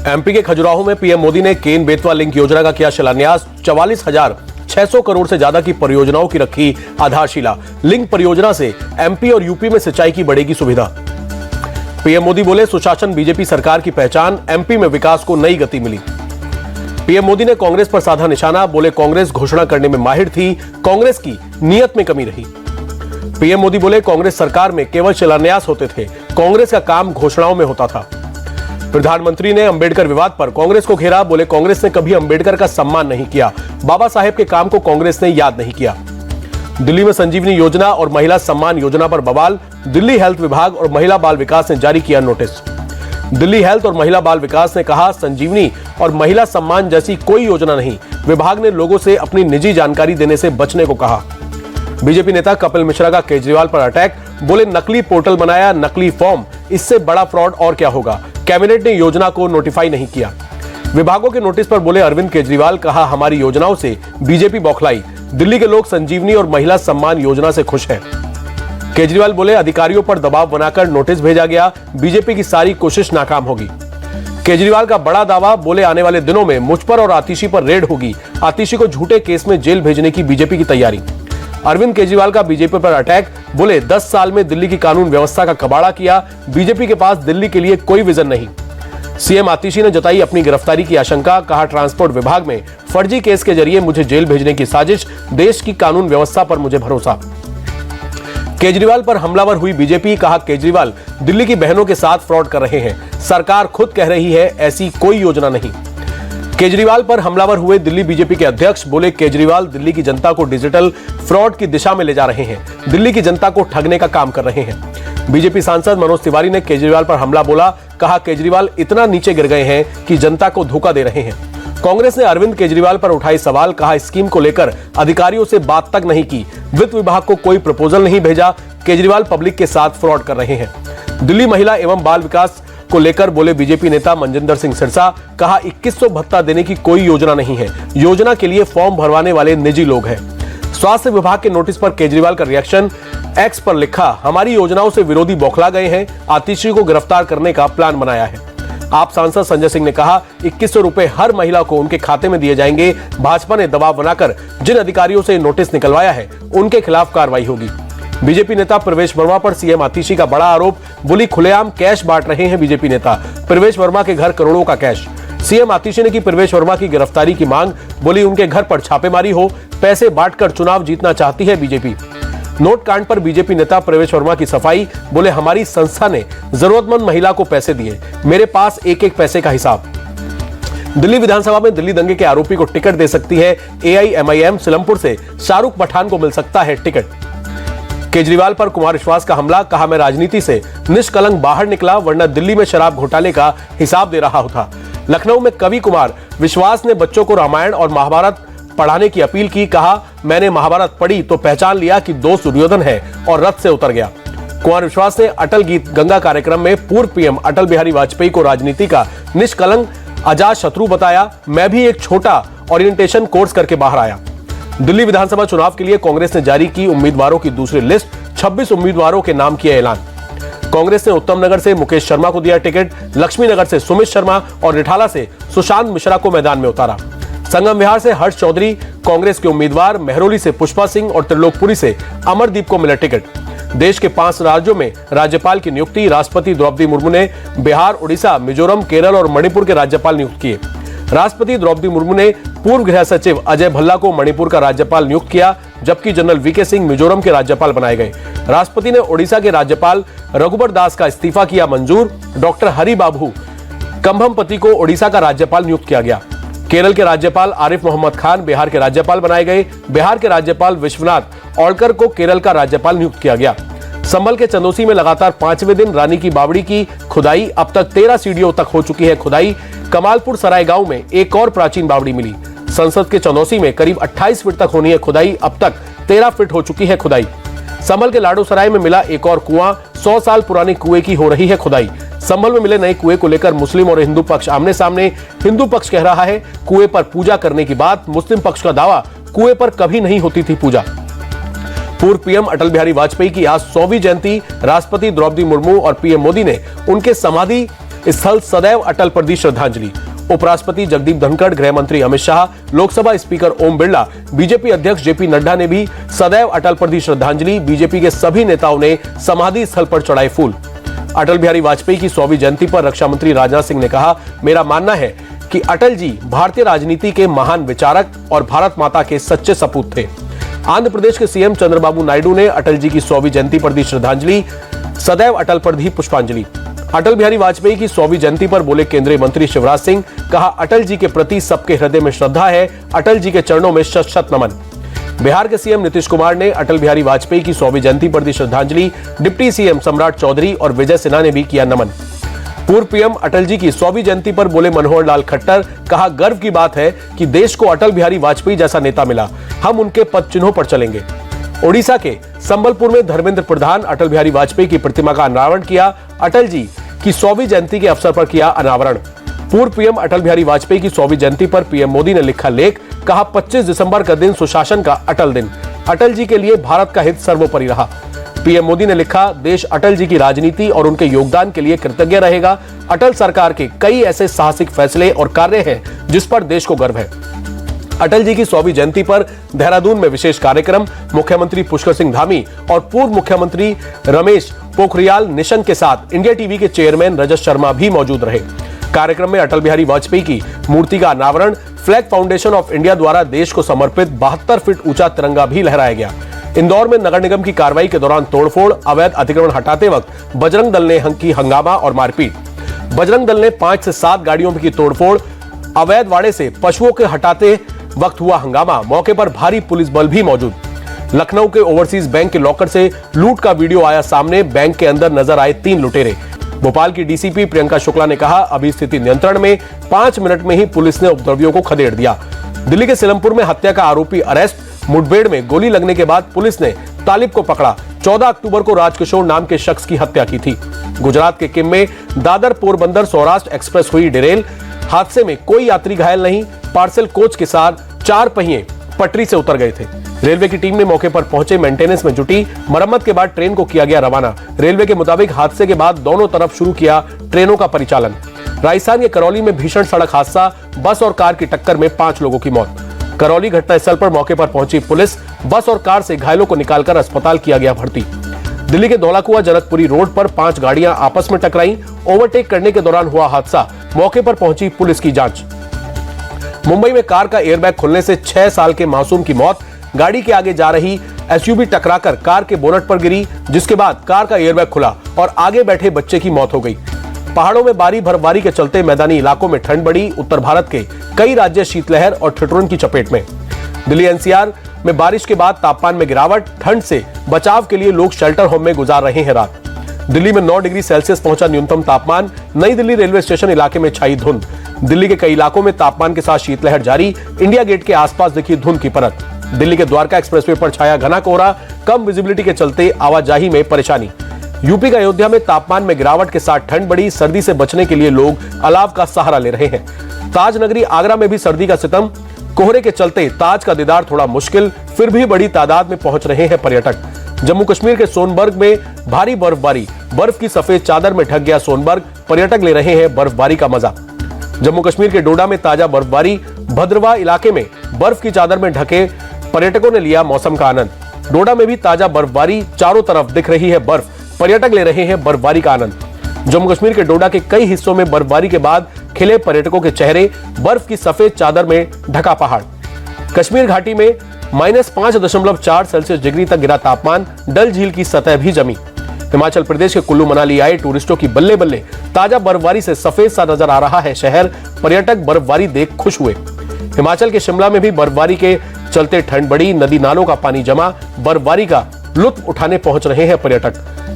MP के खजुराहो में PM Modi ने केन बेतवा लिंक योजना का किया शिलान्यास। 44,600 करोड़ से ज्यादा की परियोजनाओं की रखी आधारशिला। लिंक परियोजना से एमपी और यूपी में सिंचाई की बढ़ेगी सुविधा। पीएम मोदी बोले, सुशासन बीजेपी सरकार की पहचान, एमपी में विकास को नई गति मिली। पीएम मोदी ने कांग्रेस पर साधा निशाना, बोले कांग्रेस घोषणा करने में माहिर थी, कांग्रेस की नीयत में कमी रही। पीएम मोदी बोले, कांग्रेस सरकार में केवल शिलान्यास होते थे, कांग्रेस का काम घोषणाओं में होता था। प्रधानमंत्री ने अंबेडकर विवाद पर कांग्रेस को घेरा, बोले कांग्रेस ने कभी अंबेडकर का सम्मान नहीं किया, बाबा साहेब के काम को कांग्रेस ने याद नहीं किया। दिल्ली में संजीवनी योजना और महिला सम्मान योजना पर बवाल। दिल्ली हेल्थ विभाग और महिला बाल विकास ने जारी किया नोटिस। दिल्ली हेल्थ और महिला बाल विकास ने कहा, संजीवनी और महिला सम्मान जैसी कोई योजना नहीं। विभाग ने लोगों से अपनी निजी जानकारी देने से बचने को कहा। बीजेपी नेता कपिल मिश्रा का केजरीवाल पर अटैक, बोले नकली पोर्टल बनाया, नकली फॉर्म, इससे बड़ा फ्रॉड और क्या होगा। कैबिनेट ने योजना को नोटिफाई नहीं किया। विभागों के नोटिस पर बोले अरविंद केजरीवाल, कहा हमारी योजनाओं से बीजेपी बौखलाई। दिल्ली के लोग संजीवनी और महिला सम्मान योजना से खुश हैं। केजरीवाल बोले अधिकारियों पर दबाव बनाकर नोटिस भेजा गया, बीजेपी की सारी कोशिश नाकाम होगी। केजरीवाल का बड़ा दावा, बोले आने वाले दिनों में मुझ पर और आतिशी पर रेड होगी, आतिशी को झूठे केस में जेल भेजने की बीजेपी की तैयारी। अरविंद केजरीवाल का बीजेपी पर अटैक, बोले 10 साल में दिल्ली की कानून व्यवस्था का कबाड़ा किया, बीजेपी के पास दिल्ली के लिए कोई विजन नहीं। सीएम आतिशी ने जताई अपनी गिरफ्तारी की आशंका, कहा ट्रांसपोर्ट विभाग में फर्जी केस के जरिए मुझे जेल भेजने की साजिश, देश की कानून व्यवस्था पर मुझे भरोसा। केजरीवाल पर हमलावर हुई बीजेपी, कहा केजरीवाल दिल्ली की बहनों के साथ फ्रॉड कर रहे हैं, सरकार खुद कह रही है ऐसी कोई योजना नहीं। केजरीवाल पर हमलावर हुए दिल्ली बीजेपी के अध्यक्ष, बोले केजरीवाल दिल्ली की जनता को डिजिटल फ्रॉड की दिशा में ले जा रहे हैं, दिल्ली की जनता को ठगने का काम कर रहे हैं। बीजेपी सांसद मनोज तिवारी ने केजरीवाल पर हमला बोला, कहा केजरीवाल इतना नीचे गिर गए हैं कि जनता को धोखा दे रहे हैं। कांग्रेस ने अरविंद केजरीवाल पर उठाई सवाल, कहा स्कीम को लेकर अधिकारियों से बात तक नहीं की, वित्त विभाग को कोई प्रपोजल नहीं भेजा, केजरीवाल पब्लिक के साथ फ्रॉड कर रहे हैं। दिल्ली महिला एवं बाल विकास को लेकर बोले बीजेपी नेता मनजिंदर सिंह सिरसा, कहा 2100 भत्ता देने की कोई योजना नहीं है, योजना के लिए फॉर्म भरवाने वाले निजी लोग हैं। स्वास्थ्य विभाग के नोटिस पर केजरीवाल का रिएक्शन, एक्स पर लिखा, हमारी योजनाओं से विरोधी बौखला गए हैं, आतिशी को गिरफ्तार करने का प्लान बनाया है। आप सांसद संजय सिंह ने कहा 2100 रुपए हर महिला को उनके खाते में दिए जाएंगे, भाजपा ने दबाव बनाकर जिन अधिकारियों से नोटिस निकलवाया है उनके खिलाफ कार्रवाई होगी। बीजेपी नेता प्रवेश वर्मा पर सीएम आतिशी का बड़ा आरोप, बोली खुलेआम कैश बांट रहे हैं बीजेपी नेता, प्रवेश वर्मा के घर करोड़ों का कैश। सीएम आतिशी ने की प्रवेश वर्मा की गिरफ्तारी की मांग, बोली उनके घर पर छापेमारी हो, पैसे बांटकर चुनाव जीतना चाहती है बीजेपी। नोट कांड पर बीजेपी नेता प्रवेश वर्मा की सफाई, बोले हमारी संस्था ने जरूरतमंद महिला को पैसे दिए, मेरे पास एक एक पैसे का हिसाब। दिल्ली विधानसभा में दिल्ली दंगे के आरोपी को टिकट दे सकती है एआईएमआईएम, सिलमपुर से शाहरुख पठान को मिल सकता है टिकट। केजरीवाल पर कुमार विश्वास का हमला, कहा मैं राजनीति से निष्कलंक बाहर निकला, वरना दिल्ली में शराब घोटाले का हिसाब दे रहा होता। लखनऊ में कवि कुमार विश्वास ने बच्चों को रामायण और महाभारत पढ़ाने की अपील की, कहा मैंने महाभारत पढ़ी तो पहचान लिया कि 2 दुर्योधन है और रथ से उतर गया। कुमार विश्वास ने अटल गीत गंगा कार्यक्रम में पूर्व पीएम अटल बिहारी वाजपेयी को राजनीति का निष्कलंक अजात शत्रु बताया, मैं भी एक छोटा ओरिएंटेशन कोर्स करके बाहर आया। दिल्ली विधानसभा चुनाव के लिए कांग्रेस ने जारी की उम्मीदवारों की दूसरी लिस्ट, 26 उम्मीदवारों के नाम किया ऐलान। कांग्रेस ने उत्तम नगर से मुकेश शर्मा को दिया टिकट, लक्ष्मी नगर से सुमित शर्मा और रिठाला से सुशांत मिश्रा को मैदान में उतारा। संगम विहार से हर्ष चौधरी कांग्रेस के उम्मीदवार, मेहरौली से पुष्पा सिंह और त्रिलोकपुरी से अमरदीप को मिला टिकट। देश के 5 राज्यों में राज्यपाल की नियुक्ति, राष्ट्रपति द्रौपदी मुर्मू ने बिहार, उड़ीसा, मिजोरम, केरल और मणिपुर के राज्यपाल नियुक्त किए। राष्ट्रपति द्रौपदी मुर्मू ने पूर्व गृह सचिव अजय भल्ला को मणिपुर का राज्यपाल नियुक्त किया, जबकि जनरल वीके सिंह मिजोरम के राज्यपाल बनाए गए। राष्ट्रपति ने ओडिशा के राज्यपाल रघुबर दास का इस्तीफा किया मंजूर। डॉक्टर हरि बाबू कंभमपति को ओडिशा का राज्यपाल नियुक्त किया गया। केरल के राज्यपाल आरिफ मोहम्मद खान बिहार के राज्यपाल बनाए गए। बिहार के राज्यपाल विश्वनाथ औलकर को केरल का राज्यपाल नियुक्त किया गया। संभल के चंदौसी में लगातार 5वें दिन रानी की बावड़ी की खुदाई, अब तक 13 सीढ़ियों तक हो चुकी है खुदाई। कमालपुर सराय गांव में एक और प्राचीन बावड़ी मिली। संसद के चंदौसी में करीब 28 फीट तक होनी है खुदाई, अब तक 13 फीट हो चुकी है खुदाई। संभल के लाडो सराय में मिला एक और कुआं, 100 साल पुराने कुएं की हो रही है खुदाई। संभल में मिले नए कुएं को लेकर मुस्लिम और हिंदू पक्ष आमने सामने। हिंदू पक्ष कह रहा है कुएं पर पूजा करने की बात, मुस्लिम पक्ष का दावा कुएं पर कभी नहीं होती थी पूजा। पूर्व पीएम अटल बिहारी वाजपेयी की आज 100वीं जयंती, राष्ट्रपति द्रौपदी मुर्मू और पीएम मोदी ने उनके समाधि स्थल सदैव अटल पर दी श्रद्धांजलि। उपराष्ट्रपति जगदीप धनखड़, गृह मंत्री अमित शाह, लोकसभा स्पीकर ओम बिरला, बीजेपी अध्यक्ष जेपी नड्डा ने भी सदैव अटल पर दी श्रद्धांजलि। बीजेपी के सभी नेताओं ने समाधि स्थल पर चढ़ाए फूल। अटल बिहारी वाजपेयी की 100वीं जयंती पर रक्षा मंत्री राजनाथ सिंह ने कहा, मेरा मानना है कि अटल जी भारतीय राजनीति के महान विचारक और भारत माता के सच्चे सपूत थे। आंध्र प्रदेश के सीएम चंद्रबाबू नायडू ने अटल जी की 100वीं जयंती पर दी श्रद्धांजलि। सदैव अटल पर दी पुष्पांजलि। अटल बिहारी वाजपेयी की 100वीं जयंती पर बोले केंद्रीय मंत्री शिवराज सिंह, कहा अटल जी के प्रति सबके हृदय में श्रद्धा है, अटल जी के चरणों में शत शत नमन। बिहार के सीएम नीतीश कुमार ने अटल बिहारी वाजपेयी की 100वीं जयंती पर दी श्रद्धांजलि। डिप्टी सीएम सम्राट चौधरी और विजय सिन्हा ने भी किया नमन। पूर्व पीएम अटल जी की 100वीं जयंती पर बोले मनोहर लाल खट्टर, कहा गर्व की बात है कि देश को अटल बिहारी वाजपेयी जैसा नेता मिला, हम उनके पद चिन्हों पर चलेंगे। ओडिशा के संबलपुर में धर्मेंद्र प्रधान अटल बिहारी वाजपेयी की प्रतिमा का अनावरण किया। अटल जी की 100वीं जयंती के अवसर पर किया अनावरण। पूर्व पीएम अटल बिहारी वाजपेयी की 100वीं जयंती पर पीएम मोदी ने लिखा लेख, कहा 25 दिसंबर का दिन सुशासन का अटल दिन, अटल जी के लिए भारत का हित सर्वोपरि रहा। पीएम मोदी ने लिखा, देश अटल जी की राजनीति और उनके योगदान के लिए कृतज्ञ रहेगा। अटल सरकार के कई ऐसे साहसिक फैसले और कार्य हैं जिस पर देश को गर्व है। अटल जी की 100वीं जयंती पर देहरादून में विशेष कार्यक्रम। मुख्यमंत्री पुष्कर सिंह धामी और पूर्व मुख्यमंत्री रमेश पोखरियाल निशंक के साथ इंडिया टीवी के चेयरमैन रजत शर्मा भी मौजूद रहे। कार्यक्रम में अटल बिहारी वाजपेयी की मूर्ति का अनावरण, फ्लैग फाउंडेशन ऑफ इंडिया द्वारा देश को समर्पित 72 फीट ऊंचा तिरंगा भी लहराया गया। इंदौर में नगर निगम की कार्रवाई के दौरान तोड़फोड़, अवैध अतिक्रमण हटाते वक्त बजरंग दल ने की हंगामा और मारपीट। बजरंग दल ने 5 से 7 गाड़ियों की तोड़फोड़, अवैध वाड़े से पशुओं के हटाते वक्त हुआ हंगामा। मौके पर भारी पुलिस बल भी मौजूद। लखनऊ के ओवरसीज बैंक के लॉकर से लूट का वीडियो आया सामने। बैंक के अंदर नजर आए 3 लुटेरे। भोपाल की डीसीपी प्रियंका शुक्ला ने कहा, अभी स्थिति नियंत्रण में, 5 मिनट में ही पुलिस ने उपद्रवियों को खदेड़ दिया। दिल्ली के सिलमपुर में हत्या का आरोपी अरेस्ट। मुठभेड़ में गोली लगने के बाद पुलिस ने तालिब को पकड़ा। 14 अक्टूबर को राजकिशोर नाम के शख्स की हत्या की थी। गुजरात के किम में दादर पोरबंदर सौराष्ट्र एक्सप्रेस हुई डिरेल। हादसे में कोई यात्री घायल नहीं। पार्सल कोच के साथ 4 पहिए पटरी से उतर गए थे। रेलवे की टीम ने मौके पर पहुंचे मेंटेनेंस में जुटी। मरम्मत के बाद ट्रेन को किया गया रवाना। रेलवे के मुताबिक हादसे के बाद दोनों तरफ शुरू किया ट्रेनों का परिचालन। राजस्थान के करौली में भीषण सड़क हादसा, बस और कार की टक्कर में 5 लोगों की मौत। करौली घटनास्थल पर मौके पर पहुंची पुलिस। बस और कार से घायलों को निकालकर अस्पताल किया गया भर्ती। दिल्ली के धौलाकुआं जनकपुरी रोड पर 5 गाड़ियां आपस में टकराई। ओवरटेक करने के दौरान हुआ हादसा। मौके पर पहुंची पुलिस की जांच। मुंबई में कार का एयरबैग खुलने से 6 साल के मासूम की मौत। गाड़ी के आगे जा रही एसयूवी टकराकर कार के बोनट पर गिरी, जिसके बाद कार का एयरबैग खुला और आगे बैठे बच्चे की मौत हो गई। पहाड़ों में भारी बर्फबारी के चलते मैदानी इलाकों में ठंड बढ़ी। उत्तर भारत के कई राज्य शीतलहर और ठिठुरन की चपेट में। दिल्ली एनसीआर में बारिश के बाद तापमान में गिरावट। ठंड से बचाव के लिए लोग शेल्टर होम में गुजार रहे हैं रात। दिल्ली में 9 डिग्री सेल्सियस पहुंचा न्यूनतम तापमान। नई दिल्ली रेलवे स्टेशन इलाके में छाई धुंध। दिल्ली के कई इलाकों में तापमान के साथ शीतलहर जारी। इंडिया गेट के आसपास दिखी धुंध की परत। दिल्ली के द्वारका एक्सप्रेसवे पर छाया घना कोहरा। कम विजिबिलिटी के चलते आवाजाही में परेशानी। यूपी का अयोध्या में तापमान में गिरावट के साथ ठंड बढ़ी। सर्दी से बचने के लिए लोग अलाव का सहारा ले रहे हैं। ताज नगरी आगरा में भी सर्दी का सितम। कोहरे के चलते ताज का दीदार थोड़ा मुश्किल, फिर भी बड़ी तादाद में पहुंच रहे हैं पर्यटक। जम्मू कश्मीर के सोनबर्ग में भारी बर्फबारी। बर्फ की सफेद चादर में ढक गया सोनबर्ग। पर्यटक ले रहे हैं बर्फबारी का मजा। जम्मू कश्मीर के डोडा में ताजा बर्फबारी। भद्रवाह इलाके में बर्फ की चादर में ढके पर्यटकों ने लिया मौसम का आनंद। डोडा में भी ताजा बर्फबारी। चारों तरफ दिख रही है बर्फ। पर्यटक ले रहे हैं बर्फबारी का आनंद। जम्मू कश्मीर के डोडा के कई हिस्सों में बर्फबारी के बाद खिले पर्यटकों के चेहरे। बर्फ की सफेद चादर में ढका पहाड़। कश्मीर घाटी में -5.4 सेल्सियस डिग्री तक गिरा तापमान। डल झील की सतह भी जमी। हिमाचल प्रदेश के कुल्लू मनाली आए टूरिस्टों की बल्ले बल्ले। ताजा बर्फबारी से सफेद सा नजर आ रहा है शहर। पर्यटक बर्फबारी देख खुश हुए। हिमाचल के शिमला में भी बर्फबारी के चलते ठंड बढ़ी। नदी नालों का पानी जमा। बर्फबारी का लुत्फ उठाने पहुंच रहे हैं पर्यटक।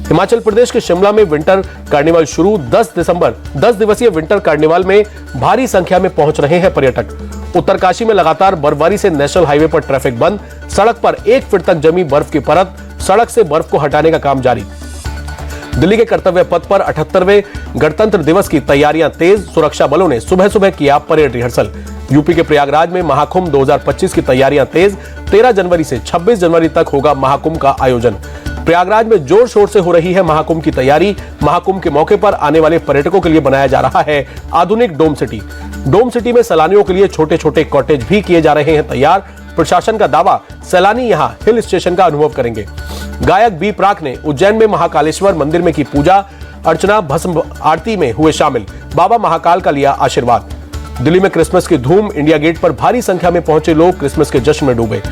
हिमाचल प्रदेश के शिमला में विंटर कार्निवल शुरू। 10 दिसंबर 10 दिवसीय विंटर कार्निवल में भारी संख्या में पहुंच रहे हैं पर्यटक। उत्तरकाशी में लगातार बर्फबारी से नेशनल हाईवे पर ट्रैफिक बंद। सड़क पर 1 फीट तक जमी बर्फ की परत। सड़क से बर्फ को हटाने का काम जारी। दिल्ली के कर्तव्य पथ पर 78वें गणतंत्र दिवस की तैयारियां तेज। सुरक्षा बलों ने सुबह सुबह किया परेड रिहर्सल। यूपी के प्रयागराज में महाकुंभ 2025 की तैयारियां तेज। 13 जनवरी से 26 जनवरी तक होगा महाकुंभ का आयोजन। प्रयागराज में जोर शोर से हो रही है महाकुंभ की तैयारी। महाकुंभ के मौके पर आने वाले पर्यटकों के लिए बनाया जा रहा है आधुनिक डोम सिटी। डोम सिटी में सैलानियों के लिए छोटे छोटे कॉटेज भी किए जा रहे हैं तैयार। प्रशासन का दावा, सैलानी यहां हिल स्टेशन का अनुभव करेंगे। गायक बी प्राक ने उज्जैन में महाकालेश्वर मंदिर में की पूजा अर्चना, भस्म आरती में हुए शामिल। बाबा महाकाल का लिया आशीर्वाद। दिल्ली में क्रिसमस की धूम, इंडिया गेट पर भारी संख्या में पहुंचे लोग क्रिसमस के जश्न में डूबे।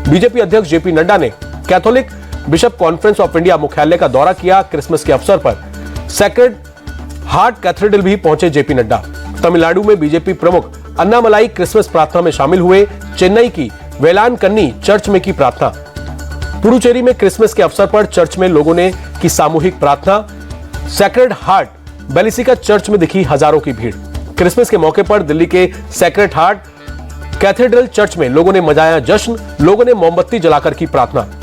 बीजेपी अध्यक्ष जेपी नड्डा ने Catholic bishop conference of India मुख्यालय का दौरा किया। क्रिसमस के अवसर पर सेक्रेड हार्ट कैथेड्रल भी पहुंचे जेपी नड्डा। तमिलनाडु में बीजेपी प्रमुख अन्नामलाई क्रिसमस प्रार्थना में शामिल हुए। चेन्नई की वेलानकन्नी चर्च में की प्रार्थना। पुडुचेरी में क्रिसमस के अवसर पर चर्च में लोगों ने की सामूहिक प्रार्थना। सेक्रेड हार्ट बेलिसिका चर्च में दिखी हजारों की भीड़। क्रिसमस के मौके पर दिल्ली के सेक्रेड हार्ट कैथेड्रल चर्च में लोगों ने मचाया जश्न। लोगों ने मोमबत्ती जलाकर की प्रार्थना।